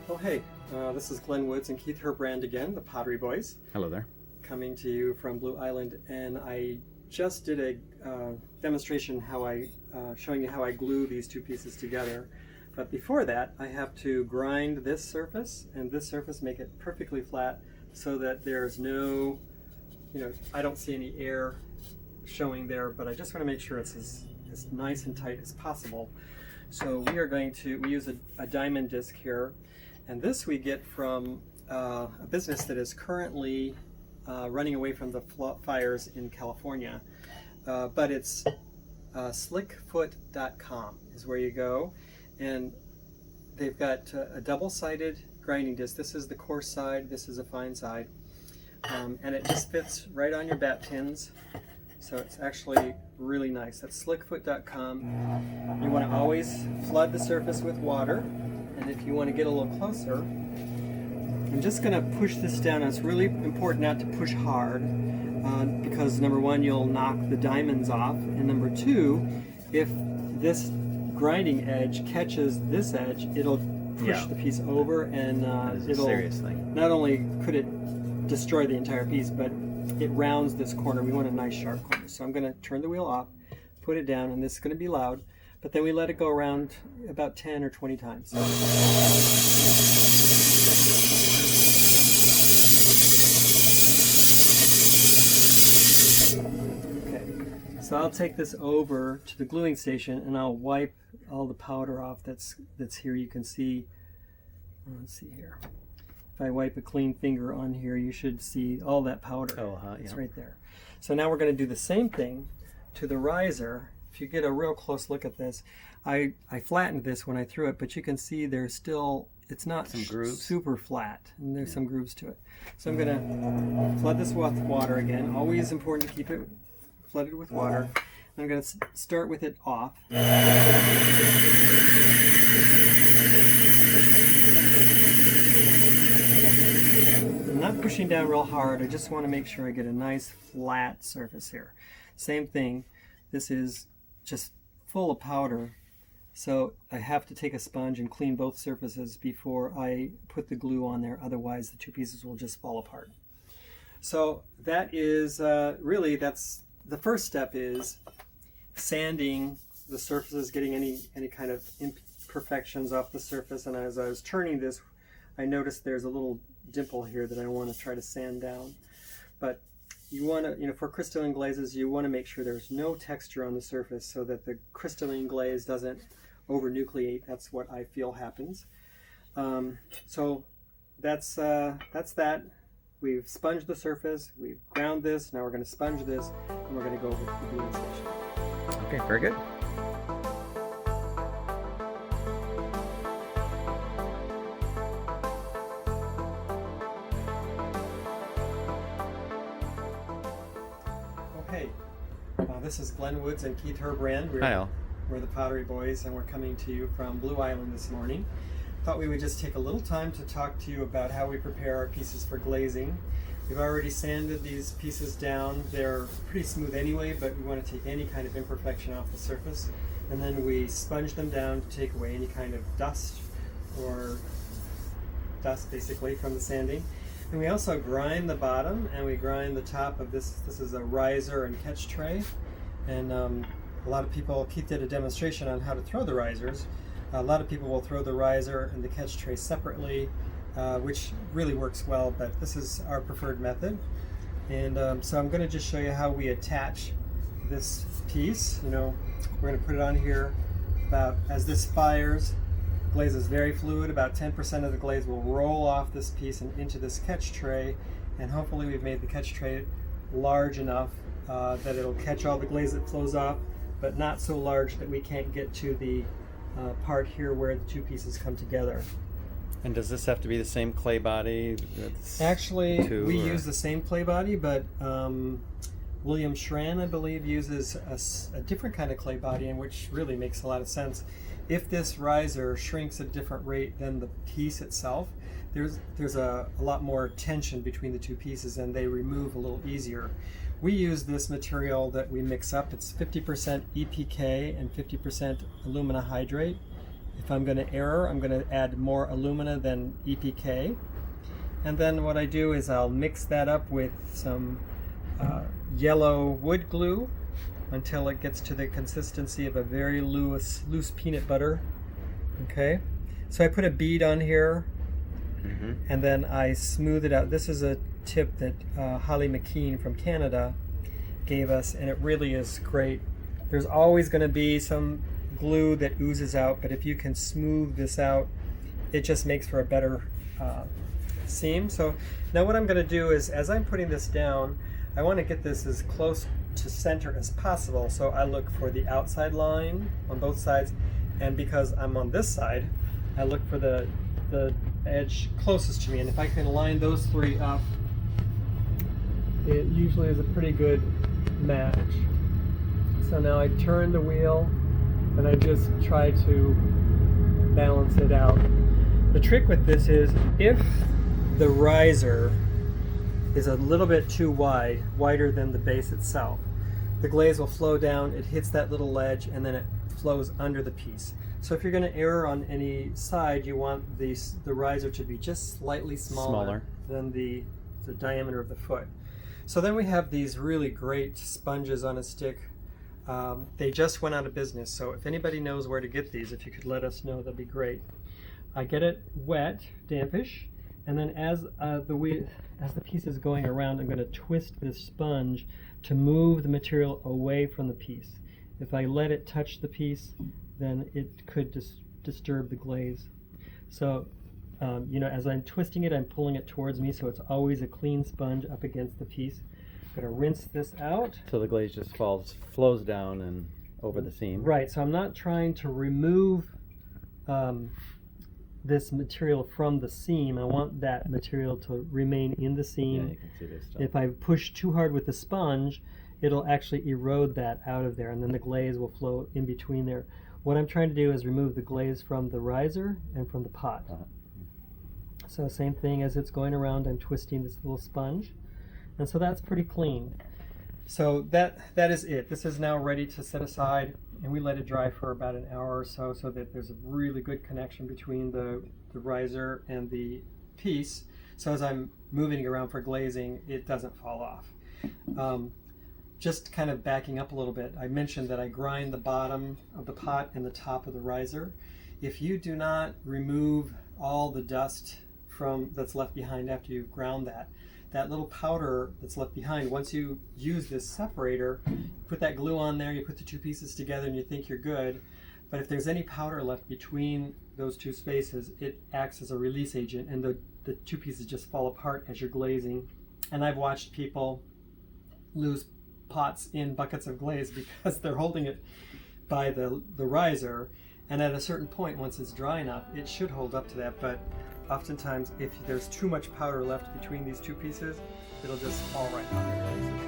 Oh, hey, this is Glenn Woods and Keith Herbrand again, the Pottery Boys. Hello there. Coming to you from Blue Island, and I just did a demonstration showing you how I glue these two pieces together. But before that, I have to grind this surface and this surface, make it perfectly flat so that there's no, I don't see any air showing there, but I just want to make sure it's as nice and tight as possible. So we use a diamond disc here, and this we get from a business that is currently running away from the fires in California. But it's slickfoot.com is where you go, and they've got a double-sided grinding disc. This is the coarse side, this is a fine side, and it just fits right on your bat tins. So it's actually really nice. That's slickfoot.com. You want to always flood the surface with water, and if you want to get a little closer, I'm just going to push this down. It's really important not to push hard because number one, you'll knock the diamonds off, and number two, if this grinding edge catches this edge, it'll push the piece over, and it'll serious thing. Not only could it destroy the entire piece, but it rounds this corner. We want a nice sharp corner. So I'm going to turn the wheel off, put it down, and this is going to be loud, but then we let it go around about 10 or 20 times. Okay, so I'll take this over to the gluing station and I'll wipe all the powder off that's here. You can see, let's see here. If I wipe a clean finger on here, you should see all that powder. It's right there. So now we're going to do the same thing to the riser. If you get a real close look at this, I flattened this when I threw it, but you can see there's still, it's not super flat, and there's some grooves to it. So I'm going to flood this with water again. Always important to keep it flooded with water. I'm going to start with it off. I'm not pushing down real hard. I just want to make sure I get a nice flat surface here. Same thing. This is just full of powder, so I have to take a sponge and clean both surfaces before I put the glue on there. Otherwise, the two pieces will just fall apart. So that is that's the first step, is sanding the surfaces, getting any kind of imperfections off the surface. And as I was turning this, I noticed there's a little dimple here that I want to try to sand down. But you want to, for crystalline glazes, you want to make sure there's no texture on the surface so that the crystalline glaze doesn't over-nucleate. That's what I feel happens. So that's that. We've sponged the surface, we've ground this, now we're going to sponge this, and we're going to go over to the gluing station. Okay, very good. Okay, this is Glenn Woods and Keith Herbrand. Hi all. We're the Pottery Boys, and we're coming to you from Blue Island this morning. Thought we would just take a little time to talk to you about how we prepare our pieces for glazing. We've already sanded these pieces down. They're pretty smooth anyway, but we want to take any kind of imperfection off the surface, and then we sponge them down to take away any kind of dust basically from the sanding. And we also grind the bottom, and we grind the top of this. This is a riser and catch tray, and a lot of people, Keith did a demonstration on how to throw the risers. A lot of people will throw the riser and the catch tray separately, which really works well, but this is our preferred method. And so I'm going to just show you how we attach this piece. We're going to put it on here as this fires. Glaze is very fluid. About 10% of the glaze will roll off this piece and into this catch tray, and hopefully we've made the catch tray large enough that it'll catch all the glaze that flows off, but not so large that we can't get to the part here where the two pieces come together. And does this have to be the same clay body? Actually, we use the same clay body, but William Schran, I believe, uses a different kind of clay body, and which really makes a lot of sense. If this riser shrinks at a different rate than the piece itself, there's a lot more tension between the two pieces, and they remove a little easier. We use this material that we mix up. It's 50% EPK and 50% alumina hydrate, If I'm going to error, I'm going to add more alumina than EPK. And then what I do is I'll mix that up with some yellow wood glue until it gets to the consistency of a very loose peanut butter. Okay, so I put a bead on here, and then I smooth it out. This is a tip that Holly McKean from Canada gave us, and it really is great. There's always going to be some glue that oozes out, but if you can smooth this out, it just makes for a better seam. So now what I'm going to do is, as I'm putting this down, I want to get this as close to center as possible. So I look for the outside line on both sides, and because I'm on this side, I look for the edge closest to me, and if I can line those three up, it usually is a pretty good match. So now I turn the wheel and I just try to balance it out. The trick with this is, if the riser is a little bit too wide, wider than the base itself, the glaze will flow down, it hits that little ledge, and then it flows under the piece. So if you're going to err on any side, you want the riser to be just slightly smaller than the diameter of the foot. So then we have these really great sponges on a stick. They just went out of business, so if anybody knows where to get these, if you could let us know, that'd be great. I get it wet, dampish, and then as the piece is going around, I'm going to twist this sponge to move the material away from the piece. If I let it touch the piece, then it could disturb the glaze. So, as I'm twisting it, I'm pulling it towards me, so it's always a clean sponge up against the piece. I'm going to rinse this out. So the glaze just flows down and over the seam. Right, so I'm not trying to remove this material from the seam. I want that material to remain in the seam. Yeah, you can see this stuff. If I push too hard with the sponge, it'll actually erode that out of there, and then the glaze will flow in between there. What I'm trying to do is remove the glaze from the riser and from the pot. So same thing, as it's going around, I'm twisting this little sponge, and so that's pretty clean. So that is it. This is now ready to set aside, and we let it dry for about an hour or so that there's a really good connection between the riser and the piece. So as I'm moving it around for glazing, it doesn't fall off. Just kind of backing up a little bit, I mentioned that I grind the bottom of the pot and the top of the riser. If you do not remove all the dust that's left behind after you've ground that little powder that's left behind, once you use this separator, you put that glue on there, you put the two pieces together and you think you're good. But if there's any powder left between those two spaces, it acts as a release agent, and the two pieces just fall apart as you're glazing. And I've watched people lose pots in buckets of glaze because they're holding it by the riser, and at a certain point, once it's dry enough, it should hold up to that. But oftentimes, if there's too much powder left between these two pieces, it'll just fall right on the glaze.